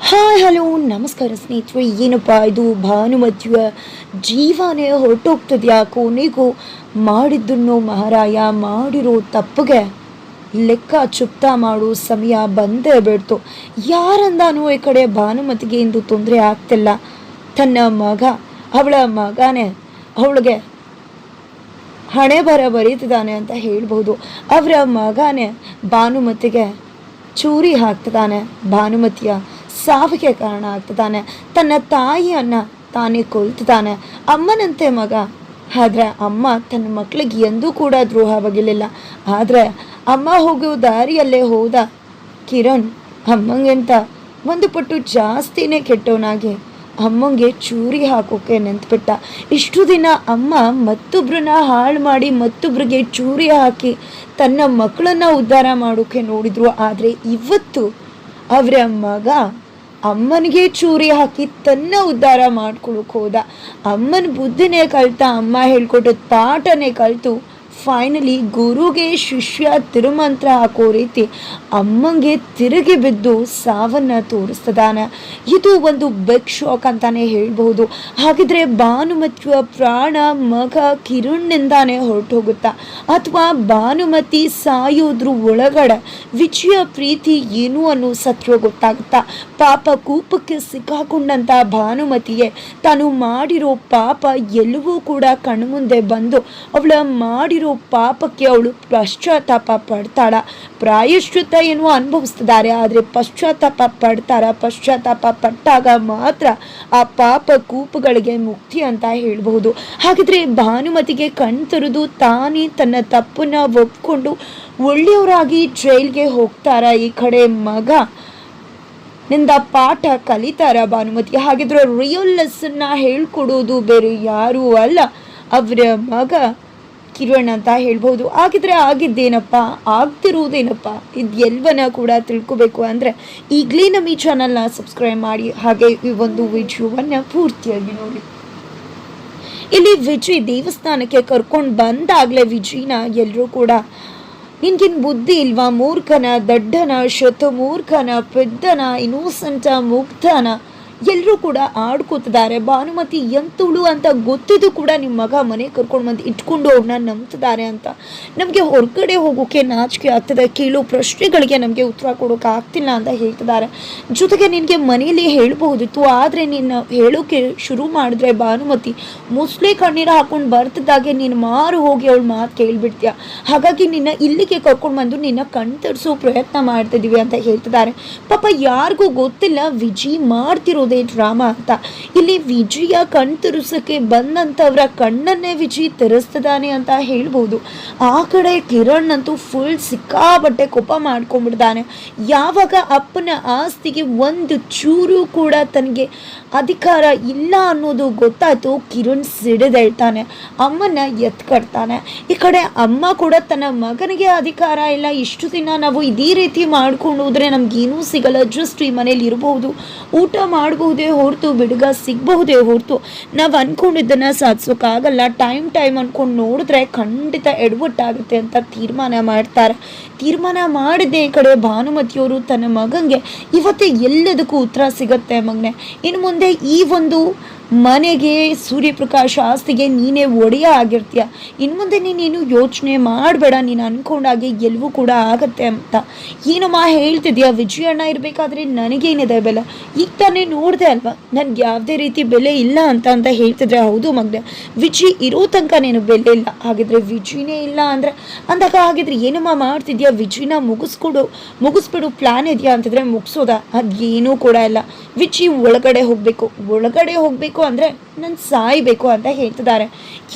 Hi hello ನಮಸ್ಕಾರ ಸ್ನೇಹಿತರೆ. ಏನಪ್ಪ ಇದು ಭಾನುಮತಿಯ ಜೀವನೇ ಹೊರಟೋಗ್ತದ್ಯಾ ಕೊನೆಗೂ ಮಾಡಿದ್ದನ್ನು ಮಹಾರಾಯ ಮಾಡಿರೋ ತಪ್ಪಿಗೆ ಲೆಕ್ಕ ಚುಕ್ತಾ ಮಾಡೋ ಸಮಯ ಬಂದೇ ಬಿಡ್ತು. ಯಾರಂದಾನೂ ಈ ಕಡೆ ಭಾನುಮತಿಗೆ ಎಂದು ತೊಂದರೆ ಆಗ್ತಿಲ್ಲ. ತನ್ನ ಮಗ ಅವಳ ಮಗನೇ ಅವಳಿಗೆ ಹಣೆ ಬರ ಬರೀತಿದ್ದಾನೆ ಅಂತ ಹೇಳ್ಬೋದು. ಅವರ ಮಗನೇ ಭಾನುಮತಿಗೆ ಚೂರಿ ಹಾಕ್ತಿದ್ದಾನೆ, ಭಾನುಮತಿಯ ಸಾವಿಗೆ ಕಾರಣ ಆಗ್ತಿದ್ದಾನೆ, ತನ್ನ ತಾಯಿಯನ್ನ ತಾನೇ ಕೊಲ್ತಿದ್ದಾನೆ. ಅಮ್ಮನಂತೆ ಮಗ, ಆದ್ರೆ ಅಮ್ಮ ತನ್ನ ಮಕ್ಕಳಿಗೆ ಎಂದೂ ಕೂಡ ದ್ರೋಹ ಬಗೆಲಿಲ್ಲ. ಆದ್ರೆ ಅಮ್ಮ ಹೋಗೋ ದಾರಿಯಲ್ಲೇ ಹೋದ ಕಿರಣ್ ಅಮ್ಮಂಗಿಂತ ಒಂದು ಪಟ್ಟು ಜಾಸ್ತಿನೇ ಕೆಟ್ಟವನಾಗಿ ಅಮ್ಮಂಗೆ ಚೂರಿ ಹಾಕೋಕೆ ನಿಂತ್ಬಿಟ್ಟ. ಇಷ್ಟು ದಿನ ಅಮ್ಮ ಮತ್ತೊಬ್ರನ್ನ ಹಾಳು ಮಾಡಿ ಮತ್ತೊಬ್ರಿಗೆ ಚೂರಿ ಹಾಕಿ ತನ್ನ ಮಕ್ಕಳನ್ನ ಉದ್ಧಾರ ಮಾಡೋಕೆ ನೋಡಿದ್ರು. ಆದರೆ ಇವತ್ತು ಅವರ ಮಗ ಅಮ್ಮನಿಗೆ ಚೂರಿ ಹಾಕಿ ತನ್ನ ಉದ್ಧಾರ ಮಾಡ್ಕೊಳಕ್ ಹೋದ. ಅಮ್ಮನ ಬುದ್ಧಿನೇ ಕಲ್ತ, ಅಮ್ಮ ಹೇಳ್ಕೊಟ್ಟ ಪಾಠನೇ ಕಲ್ತು ಫೈನಲಿ ಗುರುಗೆ ಶಿಷ್ಯ ತಿರುಮಂತ್ರ ಹಾಕೋ ರೀತಿ ಅಮ್ಮಂಗೆ ತಿರುಗಿ ಬಿದ್ದು ಸಾವನ್ನ ತೋರಿಸ್ತದಾನೆ. ಇದು ಒಂದು ಬಿಗ್ ಶಾಕ್ ಅಂತಾನೆ ಹೇಳ್ಬಹುದು. ಹಾಗಿದ್ರೆ ಭಾನುಮತಿಯ ಪ್ರಾಣ ಮಗ ಕಿರಣ್ನಿಂದಾನೇ ಹೊರಟು ಹೋಗುತ್ತಾ, ಅಥವಾ ಭಾನುಮತಿ ಸಾಯೋದ್ರ ಒಳಗಡೆ ವಿಜಯ ಪ್ರೀತಿ ಏನು ಅನ್ನೋ ಸತ್ಯ ಗೊತ್ತಾಗುತ್ತಾ? ಪಾಪ ಕೂಪಕ್ಕೆ ಸಿಕ್ಕಾಕೊಂಡಂತ ಭಾನುಮತಿಗೆ ತಾನು ಮಾಡಿರೋ ಪಾಪ ಎಲ್ಲವೂ ಕೂಡ ಕಣ್ಮುಂದೆ ಬಂದು ಅವಳ ಮಾಡಿರೋ ಪಾಪಕ್ಕೆ ಅವಳು ಪಶ್ಚಾತ್ತಾಪ ಪಡ್ತಾಳ. ಪ್ರಾಯಶ್ಚಿತ್ತ ಏನು ಅನುಭವಿಸ್ತಿದ್ದಾರೆ, ಆದರೆ ಪಶ್ಚಾತ್ತಾಪ ಪಡ್ತಾರ. ಪಶ್ಚಾತ್ತಾಪ ಪಟ್ಟಾಗ ಮಾತ್ರ ಆ ಪಾಪ ಕೂಪಗಳಿಗೆ ಮುಕ್ತಿ ಅಂತ ಹೇಳ್ಬಹುದು. ಹಾಗಿದ್ರೆ ಭಾನುಮತಿಗೆ ಕಣ್ತರದು ತಾನೇ ತನ್ನ ತಪ್ಪನ್ನ ಒಪ್ಕೊಂಡು ಒಳ್ಳೆಯವರಾಗಿ ಜೈಲ್ಗೆ ಹೋಗ್ತಾರ. ಈ ಕಡೆ ಮಗ ನಿಂದ ಪಾಠ ಕಲಿತಾರ ಭಾನುಮತಿ. ಹಾಗಿದ್ರೆ ರಿಯಲ್ ಲೆಸನ್ನ ಹೇಳ್ಕೊಡೋದು ಬೇರೆ ಯಾರೂ ಅಲ್ಲ, ಅವರ ಮಗ ಕಿರಣ್ ಅಂತ ಹೇಳ್ಬೋದು. ಹಾಗಿದ್ರೆ ಆಗಿದ್ದೇನಪ್ಪ, ಆಗ್ತಿರುವುದೇನಪ್ಪ, ಇದು ಎಲ್ಲವನ್ನ ಕೂಡ ತಿಳ್ಕೊಬೇಕು ಅಂದರೆ ಈಗಲೇ ನಮ್ಮ ಈ ಚಾನಲ್ನ ಸಬ್ಸ್ಕ್ರೈಬ್ ಮಾಡಿ, ಹಾಗೆ ಈ ಒಂದು ವಿಡಿಯೋವನ್ನು ಪೂರ್ತಿಯಾಗಿ ನೋಡಿ. ಇಲ್ಲಿ ವಿಜಯ್ ದೇವಸ್ಥಾನಕ್ಕೆ ಕರ್ಕೊಂಡು ಬಂದಾಗಲೇ ವಿಜಯ್ನ ಎಲ್ಲರೂ ಕೂಡ ನಿನ್ಗೇನು ಬುದ್ಧಿ ಇಲ್ವಾ, ಮೂರ್ಖನ, ದಡ್ಡನ, ಶತಮೂರ್ಖನ, ಪೆದ್ದನ, ಇನ್ನೋಸೆಂಟ, ಮುಗ್ಧನ ಎಲ್ಲರೂ ಕೂಡ ಆಡ್ಕೋತಿದ್ದಾರೆ. ಭಾನುಮತಿ ಎಂತುಳು ಅಂತ ಗೊತ್ತಿದ್ದು ಕೂಡ ನಿಮ್ಮ ಮಗ ಮನೆ ಕರ್ಕೊಂಡು ಬಂದು ಇಟ್ಕೊಂಡು ಅವ್ರನ್ನ ನಂಬ್ತಿದ್ದಾರೆ ಅಂತ ನಮಗೆ ಹೊರಗಡೆ ಹೋಗೋಕೆ ನಾಚಿಕೆ ಆಗ್ತದೆ. ಕೇಳೋ ಪ್ರಶ್ನೆಗಳಿಗೆ ನಮಗೆ ಉತ್ತರ ಕೊಡೋಕೆ ಆಗ್ತಿಲ್ಲ ಅಂತ ಹೇಳ್ತಿದ್ದಾರೆ. ಜೊತೆಗೆ ನಿನಗೆ ಮನೆಯಲ್ಲಿ ಹೇಳ್ಬಹುದಿತ್ತು, ಆದರೆ ನಿನ್ನ ಹೇಳೋಕೆ ಶುರು ಮಾಡಿದ್ರೆ ಭಾನುಮತಿ ಮುಸ್ಲಿ ಕಣ್ಣೀರು ಹಾಕೊಂಡು ಬರ್ತಿದ್ದಾಗೆ ನೀನು ಮಾರು ಹೋಗಿ ಅವಳು ಮಾತು ಕೇಳ್ಬಿಡ್ತೀಯ. ಹಾಗಾಗಿ ನಿನ್ನ ಇಲ್ಲಿಗೆ ಕರ್ಕೊಂಡು ಬಂದು ನಿನ್ನ ಕಣ್ತರಿಸೋ ಪ್ರಯತ್ನ ಮಾಡ್ತಿದ್ದೀವಿ ಅಂತ ಹೇಳ್ತಿದ್ದಾರೆ. ಪಾಪ ಯಾರಿಗೂ ಗೊತ್ತಿಲ್ಲ ವಿಜಿ ಮಾಡ್ತಿರೋದು ಡ್ರಾಮಾ ಅಂತ. ಇಲ್ಲಿ ವಿಜಯ ಕಣ್ತರಿಸಕ್ಕೆ ಬಂದಂತವ್ರ ಕಣ್ಣನ್ನೇ ವಿಜಯ್ ತೆರೆಸ್ತದಾನೆ ಅಂತ ಹೇಳ್ಬೋದು. ಆ ಕಡೆ ಕಿರಣ್ ಅಂತೂ ಫುಲ್ ಸಿಕ್ಕಾಬಟ್ಟೆ ಕೋಪ ಮಾಡ್ಕೊಂಡ್ಬಿಡ್ತಾನೆ. ಯಾವಾಗ ಅಪ್ಪನ ಆಸ್ತಿಗೆ ಒಂದು ಚೂರು ಕೂಡ ತನಗೆ ಅಧಿಕಾರ ಇಲ್ಲ ಅನ್ನೋದು ಗೊತ್ತಾಯ್ತು, ಕಿರಣ್ ಸಿಡಿದೇಳ್ತಾನೆ, ಅಮ್ಮನ ಎತ್ಕಡ್ತಾನೆ. ಈ ಕಡೆ ಅಮ್ಮ ಕೂಡ ತನ್ನ ಮಗನಿಗೆ ಅಧಿಕಾರ ಇಲ್ಲ, ಇಷ್ಟು ದಿನ ನಾವು ಇದೇ ರೀತಿ ಮಾಡ್ಕೊಂಡು ಹೋದ್ರೆ ನಮ್ಗೇನೂ ಸಿಗಲ್ಲ, ಜಸ್ಟ್ ಈ ಮನೇಲಿ ಇರಬಹುದು, ಊಟ ಮಾಡಬಹುದೇ ಹೊರತು ಬಿಡುಗ ಸಿಗಬಹುದೇ ಹೊರತು ನಾವು ಅನ್ಕೊಂಡಿದ್ದನ್ನ ಸಾಧಿಸೋಕ್ಕಾಗಲ್ಲ, ಟೈಮ್ ಅನ್ಕೊಂಡು ನೋಡಿದ್ರೆ ಖಂಡಿತ ಎಡವಟ್ಟಾಗುತ್ತೆ ಅಂತ ತೀರ್ಮಾನ ಮಾಡ್ತಾರೆ. ತೀರ್ಮಾನ ಮಾಡಿದ್ದೆ ಈ ಕಡೆ ಭಾನುಮತಿಯವರು ತನ್ನ ಮಗಂಗೆ ಇವತ್ತೇ ಎಲ್ಲದಕ್ಕೂ ಉತ್ತರ ಸಿಗತ್ತೆ ಮಗನೆ, ಇನ್ನು ಮುಂದೆ ಈ ಒಂದು ಮನೆಗೆ ಸೂರ್ಯಪ್ರಕಾಶ್ ಆಸ್ತಿಗೆ ನೀನೇ ಒಡೆಯ ಆಗಿರ್ತೀಯ, ಇನ್ನು ಮುಂದೆ ನೀನೇನು ಯೋಚನೆ ಮಾಡಬೇಡ, ನೀನು ಅನ್ಕೊಂಡಾಗೆ ಎಲ್ಲವೂ ಕೂಡ ಆಗತ್ತೆ ಅಂತ ಏನಮ್ಮ ಹೇಳ್ತಿದ್ಯಾ? ವಿಜಯಣ್ಣ ಇರಬೇಕಾದ್ರೆ ನನಗೇನಿದೆ ಬೆಲೆ, ಈಗ ತಾನೇ ನೋಡಿದೆ ಅಲ್ವಾ ನನಗೆ ಯಾವುದೇ ರೀತಿ ಬೆಲೆ ಇಲ್ಲ ಅಂತ ಹೇಳ್ತಿದ್ರೆ ಹೌದು ಮಗನೆ, ವಿಜಯ್ ಇರೋ ತನಕ ನೀನು ಬೆಲೆ ಇಲ್ಲ. ಹಾಗಿದ್ರೆ ವಿಜಯನೇ ಇಲ್ಲ ಅಂದರೆ ಅಂದಾಗ ಹಾಗಿದ್ರೆ ಏನಮ್ಮ ಮಾಡ್ತಿದ್ಯಾ? ವಿಜಯನ ಮುಗಿಸ್ಬಿಡು ಪ್ಲಾನ್ ಇದೆಯಾ ಅಂತಂದರೆ ಮುಗಿಸೋದ? ಅದೇನೂ ಕೂಡ ಇಲ್ಲ. ವಿಜಯ್ ಒಳಗಡೆ ಹೋಗಬೇಕು ಅಂದರೆ ನಾನು ಸಾಯ್ಬೇಕು ಅಂತ ಹೇಳ್ತಿದ್ದಾರೆ.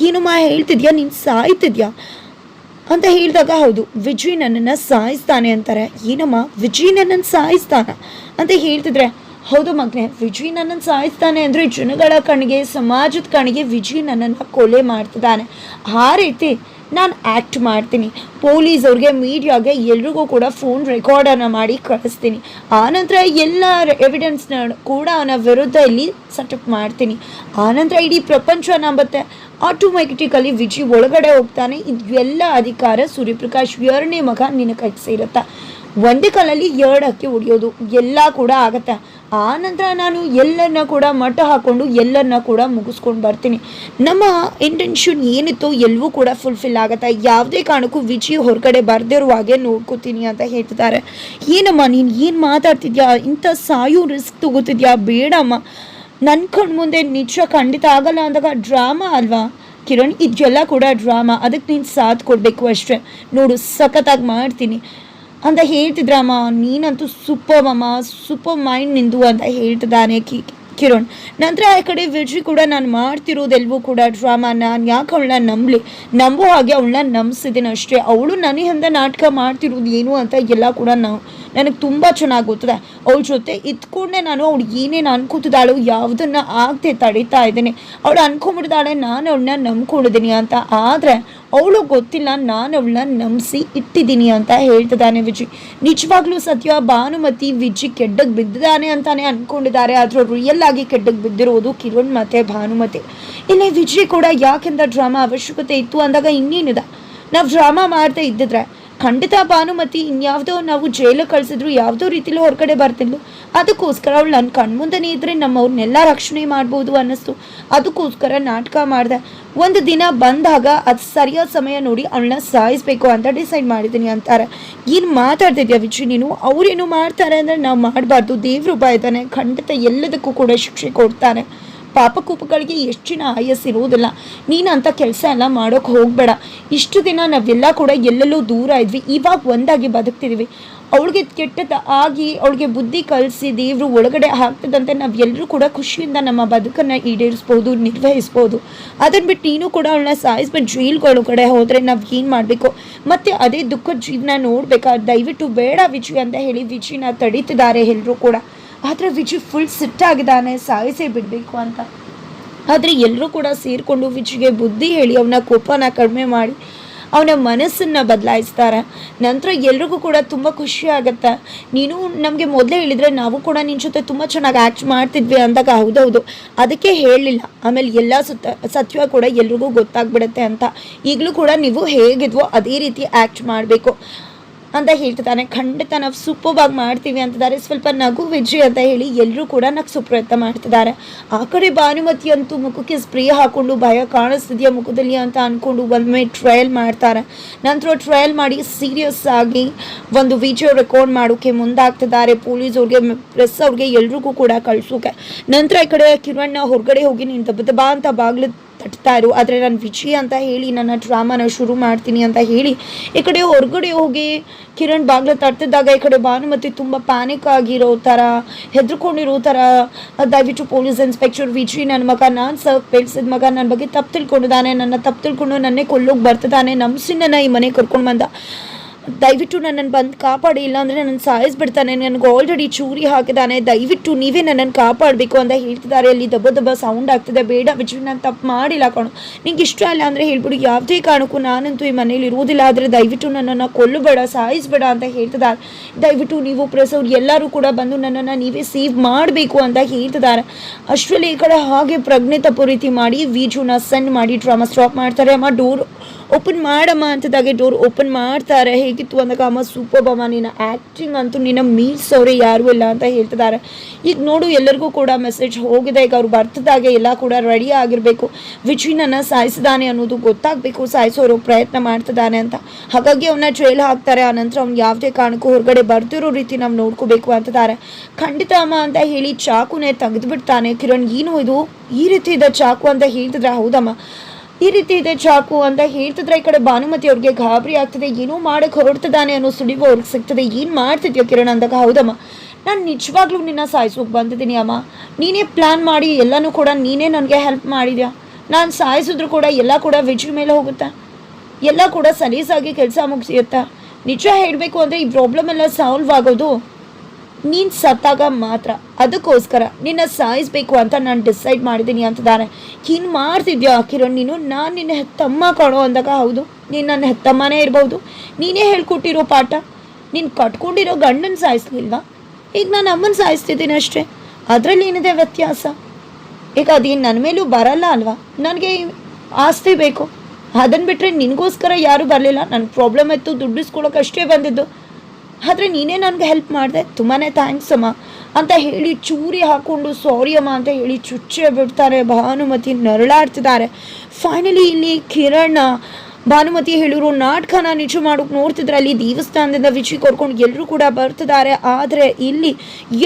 ಏನಮ್ಮ ಹೇಳ್ತಿದ್ಯಾ, ನೀನು ಸಾಯ್ತಿದ್ಯಾ ಅಂತ ಹೇಳಿದಾಗ ಹೌದು ವಿಜಯ್ ನನ್ನನ್ನು ಸಾಯಿಸ್ತಾನೆ ಅಂತಾರೆ. ಏನಮ್ಮ ವಿಜಯ್ ನನ್ನನ್ನು ಸಾಯಿಸ್ತಾನ ಅಂತ ಹೇಳ್ತಿದ್ರೆ ಹೌದು ಮಗನೆ, ವಿಜಯ್ ನನ್ನನ್ನು ಸಾಯಿಸ್ತಾನೆ ಅಂದರೆ ಜನಗಳ ಕಣ್ಣಿಗೆ, ಸಮಾಜದ ಕಣ್ಣಿಗೆ ವಿಜಯ್ ನನ್ನನ್ನು ಕೊಲೆ ಮಾಡ್ತಿದ್ದಾನೆ. ಆ ರೀತಿ ನಾನು ಆ್ಯಕ್ಟ್ ಮಾಡ್ತೀನಿ, ಪೊಲೀಸ್ ಅವ್ರಿಗೆ, ಮೀಡಿಯಾಗೆ ಎಲ್ರಿಗೂ ಕೂಡ ಫೋನ್ ರೆಕಾರ್ಡನ್ನು ಮಾಡಿ ಕಳಿಸ್ತೀನಿ. ಆನಂತರ ಎಲ್ಲ ಎವಿಡೆನ್ಸ್ನ ಕೂಡ ಅವನ ವಿರುದ್ಧ ಇಲ್ಲಿ ಸೆಟಪ್ ಮಾಡ್ತೀನಿ. ಆನಂತರ ಇಡೀ ಪ್ರಪಂಚ ನಂಬತ್ತೆ, ಆಟೋಮ್ಯಾಟಿಕಲಿ ವಿಜಯ್ ಒಳಗಡೆ ಹೋಗ್ತಾನೆ. ಇದೆಲ್ಲ ಅಧಿಕಾರ ಸೂರ್ಯಪ್ರಕಾಶ್ 2ನೇ ಮಗ ನಿನ್ನ ಕೈಗೆ ಸೇರುತ್ತಾ. ಒಂದೇ ಕಾಲಲ್ಲಿ 2 ಹಕ್ಕಿ ಹೊಡೆಯೋದು ಎಲ್ಲ ಕೂಡ ಆಗತ್ತೆ. ಆ ನಂತರ ನಾನು ಎಲ್ಲರನ್ನ ಕೂಡ ಮಟ್ಟ ಹಾಕ್ಕೊಂಡು ಎಲ್ಲರನ್ನ ಕೂಡ ಮುಗಿಸ್ಕೊಂಡು ಬರ್ತೀನಿ. ನಮ್ಮ ಇಂಟೆನ್ಷನ್ ಏನಿತ್ತು ಎಲ್ಲವೂ ಕೂಡ ಫುಲ್ಫಿಲ್ ಆಗುತ್ತೆ. ಯಾವುದೇ ಕಾರಣಕ್ಕೂ ವಿಜಿ ಹೊರಗಡೆ ಬರ್ದಿರೋ ಹಾಗೆ ನೋಡ್ಕೋತೀನಿ ಅಂತ ಹೇಳ್ತಿದ್ದಾರೆ. ಏನಮ್ಮ ನೀನು ಏನು ಮಾತಾಡ್ತಿದ್ಯಾ, ಇಂಥ ಸಾಯೋ ರಿಸ್ಕ್ ತಗೋತಿದ್ಯಾ, ಬೇಡಮ್ಮ, ನನ್ನ ಕಣ್ಣು ಮುಂದೆ ನಿಜ ಖಂಡಿತ ಆಗಲ್ಲ ಅಂದಾಗ ಡ್ರಾಮಾ ಅಲ್ವಾ ಕಿರಣ್, ಇದೆಲ್ಲ ಕೂಡ ಡ್ರಾಮಾ, ಅದಕ್ಕೆ ನೀನು ಸಾಥ್ ಕೊಡಬೇಕು ಅಷ್ಟೇ, ನೋಡು ಸಖತ್ತಾಗಿ ಮಾಡ್ತೀನಿ ಅಂತ ಹೇಳ್ತಿದ್ರಮ್ಮ. ನೀನಂತೂ ಸೂಪರ್ ಅಮ್ಮ, ಸೂಪರ್ ಮೈಂಡ್ ನಿಂದು ಅಂತ ಹೇಳ್ತಿದ್ದಾನೆ ಕಿರಣ್. ನಂತರ ಆ ಕಡೆ ವಿಜಿ ಕೂಡ ನಾನು ಮಾಡ್ತಿರೋದೆಲ್ವೂ ಕೂಡ ಡ್ರಾಮಾ, ನಾನು ಯಾಕೆ ಅವಳನ್ನ ನಂಬೋ ಹಾಗೆ ಅವಳನ್ನ ನಂಬಿಸಿದ್ದೀನಿ ಅಷ್ಟೇ. ಅವಳು ನನಗೆ ನಾಟಕ ಮಾಡ್ತಿರೋದು ಏನು ಅಂತ ಎಲ್ಲ ಕೂಡ ನನಗೆ ತುಂಬ ಚೆನ್ನಾಗಿ ಗೊತ್ತಿದೆ. ಅವಳ ಜೊತೆ ಇದ್ಕೊಂಡೆ ನಾನು ಅವಳು ಏನೇನು ಅನ್ಕೋತಿದ್ದಾಳು ಯಾವುದನ್ನು ಆಗದೆ ತಡೀತಾ ಇದ್ದೀನಿ. ಅವಳು ಅನ್ಕೊಂಡ್ಬಿಡ್ತಾಳೆ ನಾನು ಅವಳನ್ನ ನಂಬ್ಕೊಂಡಿದ್ದೀನಿ ಅಂತ. ಆದರೆ ಅವಳು ಗೊತ್ತಿಲ್ಲ ನಾನು ಅವಳನ್ನ ನಂಬಿಸಿ ಇಟ್ಟಿದ್ದೀನಿ ಅಂತ ಹೇಳ್ತಿದ್ದಾನೆ ವಿಜಿ. ನಿಜವಾಗ್ಲೂ ಸತ್ಯ ಭಾನುಮತಿ ವಿಜಿ ಕೆಡ್ಡಕ್ಕೆ ಬಿದ್ದಿದ್ದಾನೆ ಅಂತಾನೆ ಅನ್ಕೊಂಡಿದ್ದಾರೆ. ಆದರೂ ರಿಯಲ್ ಆಗಿ ಕೆಡ್ಡಕ್ಕೆ ಬಿದ್ದಿರೋದು ಕಿರಣ್ ಮತ್ತು ಭಾನುಮತಿ. ಇಲ್ಲಿ ವಿಜಿ ಕೂಡ ಯಾಕೆಂದ ಡ್ರಾಮಾ ಅವಶ್ಯಕತೆ ಇತ್ತು ಅಂದಾಗ ಇನ್ನೇನಿದೆ, ನಾವು ಡ್ರಾಮಾ ಮಾಡ್ತಾ ಇದ್ದಿದ್ರೆ ಖಂಡಿತ ಭಾನುಮತಿ ಇನ್ಯಾವುದೋ ನಾವು ಜೈಲಿಗೆ ಕಳಿಸಿದ್ರು ಯಾವುದೋ ರೀತಿಲಿ ಹೊರಗಡೆ ಬರ್ತಿದ್ಲು. ಅದಕ್ಕೋಸ್ಕರ ಅವಳು ನನ್ನ ಕಣ್ಮುಂದನೇ ಇದ್ದರೆ ನಮ್ಮವ್ರನ್ನೆಲ್ಲ ರಕ್ಷಣೆ ಮಾಡ್ಬೋದು ಅನ್ನಿಸ್ತು. ಅದಕ್ಕೋಸ್ಕರ ನಾಟಕ ಮಾಡಿದೆ. ಒಂದು ದಿನ ಬಂದಾಗ ಅದು ಸರಿಯಾದ ಸಮಯ ನೋಡಿ ಅವಳನ್ನ ಸಾಯಿಸಬೇಕು ಅಂತ ಡಿಸೈಡ್ ಮಾಡಿದ್ದೀನಿ ಅಂತಾರೆ. ಏನು ಮಾತಾಡ್ತಿದ್ಯಾ ವಿಜಿ ನೀನು, ಅವ್ರೇನು ಮಾಡ್ತಾರೆ ಅಂದರೆ ನಾವು ಮಾಡಬಾರ್ದು, ದೇವ್ರು ಬಾಯ್ತಾನೆ, ಖಂಡಿತ ಎಲ್ಲದಕ್ಕೂ ಕೂಡ ಶಿಕ್ಷೆ ಕೊಡ್ತಾನೆ. ಪಾಪಕೂಪಗಳಿಗೆ ಹೆಚ್ಚಿನ ಆಯಸ್ಸಿರೋದಿಲ್ಲ. ನೀನು ಅಂಥ ಕೆಲಸ ಎಲ್ಲ ಮಾಡೋಕ್ಕೆ ಹೋಗಬೇಡ. ಇಷ್ಟು ದಿನ ನಾವೆಲ್ಲ ಕೂಡ ಎಲ್ಲೆಲ್ಲೋ ದೂರ ಇದ್ವಿ, ಇವಾಗ ಒಂದಾಗಿ ಬದುಕ್ತಿದ್ವಿ. ಅವಳಿಗೆ ಕೆಟ್ಟದ್ದು ಆಗಿ ಅವಳಿಗೆ ಬುದ್ಧಿ ಕಲಿಸಿ ದೇವರು ಒಳಗಡೆ ಹಾಕ್ತದಂತೆ ನಾವೆಲ್ಲರೂ ಕೂಡ ಖುಷಿಯಿಂದ ನಮ್ಮ ಬದುಕನ್ನು ಈಡೇರಿಸ್ಬೋದು, ನಿರ್ವಹಿಸ್ಬೋದು. ಅದನ್ನು ಬಿಟ್ಟು ನೀನು ಕೂಡ ಅವಳನ್ನ ಸಾಯಿಸ್ಬಿಟ್ಟು ಜೈಲ್ಗಳೊಳಗಡೆ ಹೋದರೆ ನಾವು ಏನು ಮಾಡಬೇಕು, ಮತ್ತು ಅದೇ ದುಃಖದ ಜೀವನ ನೋಡಬೇಕಾ? ದಯವಿಟ್ಟು ಬೇಡ ವಿಜಿ ಅಂತ ಹೇಳಿ ವಿಜಿನ ತಡೀತಿದ್ದಾರೆ ಎಲ್ಲರೂ ಕೂಡ. ಆದರೆ ವಿಜಿ ಫುಲ್ ಸಿಟ್ಟಾಗಿದ್ದಾನೆ, ಸಾಯಿಸೇ ಬಿಡಬೇಕು ಅಂತ. ಆದರೆ ಎಲ್ಲರೂ ಕೂಡ ಸೇರಿಕೊಂಡು ವಿಜಿಗೆ ಬುದ್ಧಿ ಹೇಳಿ ಅವನ ಕೋಪನ ಕಡಿಮೆ ಮಾಡಿ ಅವನ ಮನಸ್ಸನ್ನು ಬದಲಾಯಿಸ್ತಾರೆ. ನಂತರ ಎಲ್ರಿಗೂ ಕೂಡ ತುಂಬ ಖುಷಿ ಆಗುತ್ತೆ. ನೀನು ನಮಗೆ ಮೊದಲೇ ಹೇಳಿದರೆ ನಾವು ಕೂಡ ನಿನ್ನ ಜೊತೆ ತುಂಬ ಚೆನ್ನಾಗಿ ಆ್ಯಕ್ಟ್ ಮಾಡ್ತಿದ್ವಿ ಅಂದಾಗ ಹೌದೌದು ಅದಕ್ಕೆ ಹೇಳಲಿಲ್ಲ, ಆಮೇಲೆ ಎಲ್ಲ ಸತ್ಯ ಕೂಡ ಎಲ್ರಿಗೂ ಗೊತ್ತಾಗ್ಬಿಡುತ್ತೆ ಅಂತ. ಈಗಲೂ ಕೂಡ ನೀವು ಹೇಗಿದ್ವೋ ಅದೇ ರೀತಿ ಆ್ಯಕ್ಟ್ ಮಾಡಬೇಕು ಅಂತ ಹೇಳ್ತಿದ್ದಾನೆ. ಖಂಡಿತ ನಾವು ಸೂಪರ್ಬಾಗಿ ಮಾಡ್ತೀವಿ ಅಂತಿದ್ದಾರೆ. ಸ್ವಲ್ಪ ನಗು ವಿಜಿ ಅಂತ ಹೇಳಿ ಎಲ್ಲರೂ ಕೂಡ ನಗ್ಸೋ ಪ್ರಯತ್ನ ಮಾಡ್ತಿದ್ದಾರೆ. ಆ ಕಡೆ ಭಾನುಮತಿ ಅಂತೂ ಮುಖಕ್ಕೆ ಸ್ಪ್ರೇ ಹಾಕ್ಕೊಂಡು ಭಯ ಕಾಣಿಸ್ತಿದೆಯಾ ಮುಖದಲ್ಲಿ ಅಂತ ಅಂದ್ಕೊಂಡು ಒಮ್ಮೆ ಟ್ರಯಲ್ ಮಾಡ್ತಾರೆ. ನಂತರ ಟ್ರಯಲ್ ಮಾಡಿ ಸೀರಿಯಸ್ ಆಗಿ ಒಂದು ವಿಡಿಯೋ ರೆಕಾರ್ಡ್ ಮಾಡೋಕ್ಕೆ ಮುಂದಾಗ್ತಿದ್ದಾರೆ. ಪೊಲೀಸ್ ಅವ್ರಿಗೆ, ಪ್ರೆಸ್ ಅವ್ರಿಗೆ ಎಲ್ರಿಗೂ ಕೂಡ ಕಳಿಸೋಕೆ. ನಂತರ ಈ ಕಡೆ ಕಿರಣ್ ಹೊರಗಡೆ ಹೋಗಿ ನೀನು ದಬ್ಬ ಅಂತ ಬಾಗ್ಲು ತಟ್ತಾ ಇರು, ಆದರೆ ನಾನು ವಿಜಿ ಅಂತ ಹೇಳಿ ನನ್ನ ಡ್ರಾಮಾನ ಶುರು ಮಾಡ್ತೀನಿ ಅಂತ ಹೇಳಿ ಈ ಕಡೆ ಹೊರಗಡೆ ಹೋಗಿ ಕಿರಣ್ ಬಾಗ್ಲ ತಟ್ತಿದ್ದಾಗ ಈ ಕಡೆ ಭಾನುಮತಿ ತುಂಬ ಪ್ಯಾನಿಕ್ ಆಗಿರೋ ಥರ, ಹೆದರ್ಕೊಂಡಿರೋ ಥರ, ದಯವಿಟ್ಟು ಪೊಲೀಸ್ ಇನ್ಸ್ಪೆಕ್ಟರ್ ವಿಜಿ ನನ್ನ ಮಗ, ನಾನು ಬೆಳೆಸಿದ ಮಗ ನನ್ನ ಬಗ್ಗೆ ತಪ್ಪು ತಿಳ್ಕೊಂಡಿದ್ದಾನೆ, ನನ್ನ ತಪ್ಪು ತಿಳ್ಕೊಂಡು ನನ್ನೇ ಕೊಲ್ಲೋಗಿ ಬರ್ತಿದ್ದಾನೆ, ನಮ್ಸಿ ನನ್ನ ಈ ಮನೆಗೆ ಕರ್ಕೊಂಡು ಬಂದ, ದಯವಿಟ್ಟು ನನ್ನನ್ನು ಬಂದು ಕಾಪಾಡಿ, ಇಲ್ಲಾಂದರೆ ನನ್ನನ್ನು ಸಾಯಿಸ್ಬಿಡ್ತಾನೆ, ನನಗೆ ಆಲ್ರೆಡಿ ಚೂರಿ ಹಾಕಿದ್ದಾನೆ, ದಯವಿಟ್ಟು ನೀವೇ ನನ್ನನ್ನು ಕಾಪಾಡಬೇಕು ಅಂತ ಹೇಳ್ತಿದ್ದಾರೆ. ಅಲ್ಲಿ ದಬ್ಬ ಸೌಂಡ್ ಆಗ್ತಿದೆ. ಬೇಡ ವಿಜಯ್ ನಾನು ತಪ್ಪು ಮಾಡಿಲ್ಲ ಕಣು, ನಿಂಗೆ ಇಷ್ಟ ಇಲ್ಲ ಅಂದರೆ ಹೇಳ್ಬಿಡು, ಯಾವುದೇ ಕಾರಣಕ್ಕೂ ನಾನಂತೂ ಈ ಮನೇಲಿ ಇರೋದಿಲ್ಲ, ಆದರೆ ದಯವಿಟ್ಟು ನನ್ನನ್ನು ಕೊಲ್ಲಬೇಡ, ಸಾಯಿಸಬೇಡ ಅಂತ ಹೇಳ್ತಿದ್ದಾರೆ. ದಯವಿಟ್ಟು ನೀವು ಪ್ರೆಸ್ ಅವ್ರು ಎಲ್ಲರೂ ಕೂಡ ಬಂದು ನನ್ನನ್ನು ನೀವೇ ಸೇವ್ ಮಾಡಬೇಕು ಅಂತ ಹೇಳ್ತಿದ್ದಾರೆ. ಅಷ್ಟರಲ್ಲಿ ಈ ಕಡೆ ಹಾಗೆ ಪ್ರಜ್ಞೆ ತಪ್ಪು ರೀತಿ ಮಾಡಿ ವಿಜುನ ಸೆಂಡ್ ಮಾಡಿ ಡ್ರಾಮಾ ಸ್ಟಾಪ್ ಮಾಡ್ತಾರೆ. ಅಮ್ಮ ಡೋರ್ ಓಪನ್ ಮಾಡಮ್ಮ ಅಂತದಾಗೆ ಡೋರ್ ಓಪನ್ ಮಾಡ್ತಾರೆ. ಹೇಗಿತ್ತು ಅಂದಾಗ ಅಮ್ಮ ಸೂಪರ್ ಅಮ್ಮ, ನಿನ್ನ ಆ್ಯಕ್ಟಿಂಗ್ ಅಂತೂ ನಿನ್ನ ಮೀರ್ಸೋರೆ ಯಾರೂ ಇಲ್ಲ ಅಂತ ಹೇಳ್ತಿದ್ದಾರೆ. ಈಗ ನೋಡು ಎಲ್ಲರಿಗೂ ಕೂಡ ಮೆಸೇಜ್ ಹೋಗಿದೆ. ಈಗ ಅವ್ರು ಬರ್ತಿದ್ದಾಗೆ ಎಲ್ಲ ಕೂಡ ರೆಡಿ ಆಗಿರಬೇಕು. ವಿಜಿನನ್ನು ಸಾಯಿಸಿದಾನೆ ಅನ್ನೋದು ಗೊತ್ತಾಗಬೇಕು, ಸಾಯಿಸೋರು ಪ್ರಯತ್ನ ಮಾಡ್ತಿದ್ದಾನೆ ಅಂತ. ಹಾಗಾಗಿ ಅವನ್ನ ಜೈಲ್ ಹಾಕ್ತಾರೆ. ಆನಂತರ ಅವ್ನು ಯಾವುದೇ ಕಾರಣಕ್ಕೂ ಹೊರಗಡೆ ಬರ್ತಿರೋ ರೀತಿ ನಾವು ನೋಡ್ಕೋಬೇಕು ಅಂತಿದ್ದಾರೆ. ಖಂಡಿತ ಅಮ್ಮ ಅಂತ ಹೇಳಿ ಚಾಕುನೇ ತೆಗೆದುಬಿಡ್ತಾನೆ ಕಿರಣ್. ಏನು ಇದು ಈ ರೀತಿ ಇದೆ ಚಾಕು ಅಂತ ಹೇಳ್ತಿದ್ರೆ, ಹೌದಮ್ಮ ಈ ರೀತಿ ಇದೆ ಚಾಕು ಅಂತ ಹೇಳ್ತಿದ್ರೆ ಈ ಕಡೆ ಭಾನುಮತಿ ಅವ್ರಿಗೆ ಗಾಬರಿ ಆಗ್ತದೆ. ಏನೋ ಮಾಡೋಕ್ಕೆ ಹೊರಡ್ತಿದ್ದಾನೆ ಅನ್ನೋ ಸುಳಿವು ಅವ್ರಿಗೆ ಸಿಗ್ತದೆ. ಏನು ಮಾಡ್ತಿದ್ಯೋ ಕಿರಣ್ ಅಂದಾಗ, ಹೌದಮ್ಮ ನಾನು ನಿಜವಾಗ್ಲೂ ನಿನ್ನ ಸಾಯಿಸೋಕೆ ಬಂದಿದ್ದೀನಿ ಅಮ್ಮ, ನೀನೇ ಪ್ಲ್ಯಾನ್ ಮಾಡಿ ಎಲ್ಲನೂ ಕೂಡ ನೀನೇ ನನಗೆ ಹೆಲ್ಪ್ ಮಾಡಿದ್ಯಾ. ನಾನು ಸಾಯಿಸಿದ್ರು ಕೂಡ ಎಲ್ಲ ಕೂಡ ವಿಜಿ ಮೇಲೆ ಹೋಗುತ್ತಾ, ಎಲ್ಲ ಕೂಡ ಸಲೀಸಾಗಿ ಕೆಲಸ ಮುಗಿಸಿಯುತ್ತಾ. ನಿಜ ಹೇಳಬೇಕು ಅಂದರೆ ಈ ಪ್ರಾಬ್ಲಮ್ ಎಲ್ಲ ಸಾಲ್ವ್ ಆಗೋದು ನೀನು ಸತ್ತಾಗ ಮಾತ್ರ. ಅದಕ್ಕೋಸ್ಕರ ನಿನ್ನ ಸಾಯಿಸಬೇಕು ಅಂತ ನಾನು ಡಿಸೈಡ್ ಮಾಡಿದ್ದೀನಿ ಅಂತಿದ್ದಾನೆ. ಏನು ಮಾಡ್ತಿದ್ಯಾ ಕಿರಣ್ ನೀನು, ನಾನು ನಿನ್ನ ಹೆತ್ತಮ್ಮ ಕಾಣೋ ಅಂದಾಗ, ಹೌದು ನೀನು ನನ್ನ ಹೆತ್ತಮ್ಮನೇ ಇರ್ಬೋದು, ನೀನೇ ಹೇಳ್ಕೊಟ್ಟಿರೋ ಪಾಠ. ನೀನು ಕಟ್ಕೊಂಡಿರೋ ಗಂಡನ ಸಾಯಿಸ್ಲಿಲ್ವಾ, ಈಗ ನಾನು ಅಮ್ಮನ ಸಾಯಿಸ್ತಿದ್ದೀನಿ ಅಷ್ಟೇ. ಅದರಲ್ಲಿ ಏನಿದೆ ವ್ಯತ್ಯಾಸ? ಈಗ ಅದೇನು ನನ್ನ ಮೇಲೂ ಬರಲ್ಲ ಅಲ್ವಾ, ನನಗೆ ಆಸ್ತಿ ಬೇಕು, ಅದನ್ನು ಬಿಟ್ಟರೆ ನಿನಗೋಸ್ಕರ ಯಾರೂ ಬರಲಿಲ್ಲ. ನನ್ನ ಪ್ರಾಬ್ಲಮ್ ಇತ್ತು, ದುಡ್ಡಿಸ್ಕೊಳ್ಳೋಕೆ ಅಷ್ಟೇ ಬಂದಿದ್ದು. ಆದರೆ ನೀನೇ ನನಗೆ ಹೆಲ್ಪ್ ಮಾಡಿದೆ, ತುಂಬಾ ಥ್ಯಾಂಕ್ಸ್ ಅಮ್ಮ ಅಂತ ಹೇಳಿ ಚೂರಿ ಹಾಕ್ಕೊಂಡು ಸಾರಿ ಅಮ್ಮ ಅಂತ ಹೇಳಿ ಚುಚ್ಚೆ ಬಿಡ್ತಾರೆ. ಭಾನುಮತಿ ನರಳಾಡ್ತಿದ್ದಾರೆ. ಫೈನಲಿ ಇಲ್ಲಿ ಕಿರಣ್ ಭಾನುಮತಿ ಹೇಳಿರೋ ನಾಟಕನ ನಿಜ ಮಾಡೋಕೆ ನೋಡ್ತಿದ್ರೆ ಅಲ್ಲಿ ದೇವಸ್ಥಾನದಿಂದ ವಿಜಿ ಕರ್ಕೊಂಡು ಎಲ್ಲರೂ ಕೂಡ ಬರ್ತಿದ್ದಾರೆ. ಆದರೆ ಇಲ್ಲಿ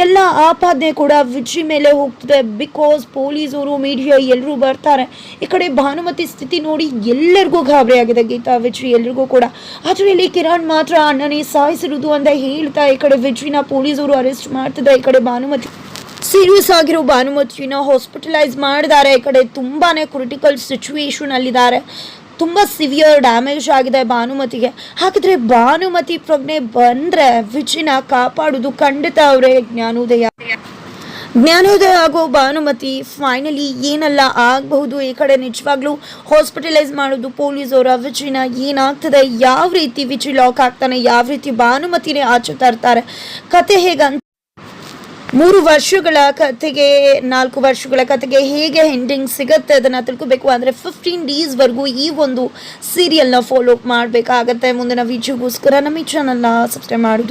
ಎಲ್ಲ ಆಪಾದನೆ ಕೂಡ ವಿಜಿ ಮೇಲೆ ಹೋಗ್ತದೆ. ಬಿಕಾಸ್ ಪೊಲೀಸರು, ಮೀಡಿಯಾ ಎಲ್ಲರೂ ಬರ್ತಾರೆ. ಈ ಕಡೆ ಭಾನುಮತಿ ಸ್ಥಿತಿ ನೋಡಿ ಎಲ್ಲರಿಗೂ ಗಾಬರಿ ಆಗಿದೆ, ಗೀತಾ, ವಿಜಿ ಎಲ್ಲರಿಗೂ ಕೂಡ. ಆದರೆ ಇಲ್ಲಿ ಕಿರಣ್ ಮಾತ್ರ ಅಣ್ಣನೇ ಸಾಯಿಸಿರುವುದು ಅಂತ ಹೇಳ್ತಾ ಈ ಕಡೆ ವಿಜಿನ ಪೊಲೀಸರು ಅರೆಸ್ಟ್ ಮಾಡ್ತಿದ್ದಾರೆ. ಈ ಕಡೆ ಭಾನುಮತಿ ಸೀರಿಯಸ್ ಆಗಿರೋ ಭಾನುಮತಿನ ಹಾಸ್ಪಿಟಲೈಸ್ ಮಾಡಿದ್ದಾರೆ. ಈ ಕಡೆ ತುಂಬಾ ಕ್ರಿಟಿಕಲ್ ಸಿಚುವೇಶನ್ ಅಲ್ಲಿದ್ದಾರೆ. ತುಂಬ ಸಿವಿಯರ್ ಡ್ಯಾಮೇಜ್ ಆಗಿದೆ ಭಾನುಮತಿಗೆ. ಹಾಗಿದ್ರೆ ಭಾನುಮತಿ ಪ್ರಜ್ಞೆ ಬಂದರೆ ವಿಜಿನ ಕಾಪಾಡೋದು ಖಂಡಿತ ಅವರೇ. ಜ್ಞಾನೋದಯ ಆಗೋ ಭಾನುಮತಿ ಫೈನಲಿ ಏನೆಲ್ಲ ಆಗಬಹುದು, ಈ ಕಡೆ ನಿಜವಾಗ್ಲೂ ಹಾಸ್ಪಿಟಲೈಸ್ ಮಾಡೋದು ಪೊಲೀಸವರ ವಿಜಿನ ಏನಾಗ್ತದೆ, ಯಾವ ರೀತಿ ವಿಜಿ ಲಾಕ್ ಆಗ್ತಾನೆ, ಯಾವ ರೀತಿ ಭಾನುಮತಿನೇ ಆಚೆ ತರ್ತಾರೆ, ಕತೆ ಹೇಗಂತ 3 ವರ್ಷಗಳ ಕತೆಗೆ 4 ವರ್ಷಗಳ ಕತೆಗೆ ಹೇಗೆ ಎಂಡಿಂಗ್ ಸಿಗುತ್ತೆ ಅದನ್ನು ತಿಳ್ಕೋಬೇಕು ಅಂದರೆ 15 ಡೇಸ್ವರೆಗೂ ಈ ಒಂದು ಸೀರಿಯಲ್ನ ಫಾಲೋ ಮಾಡಬೇಕಾಗತ್ತೆ. ಮುಂದಿನ ವಿಡಿಯೋಗೋಸ್ಕರ ನಮ್ಮ ಈ ಚಾನಲ್ನ ಸಬ್ಸ್ಕ್ರೈಬ್ ಮಾಡೋದು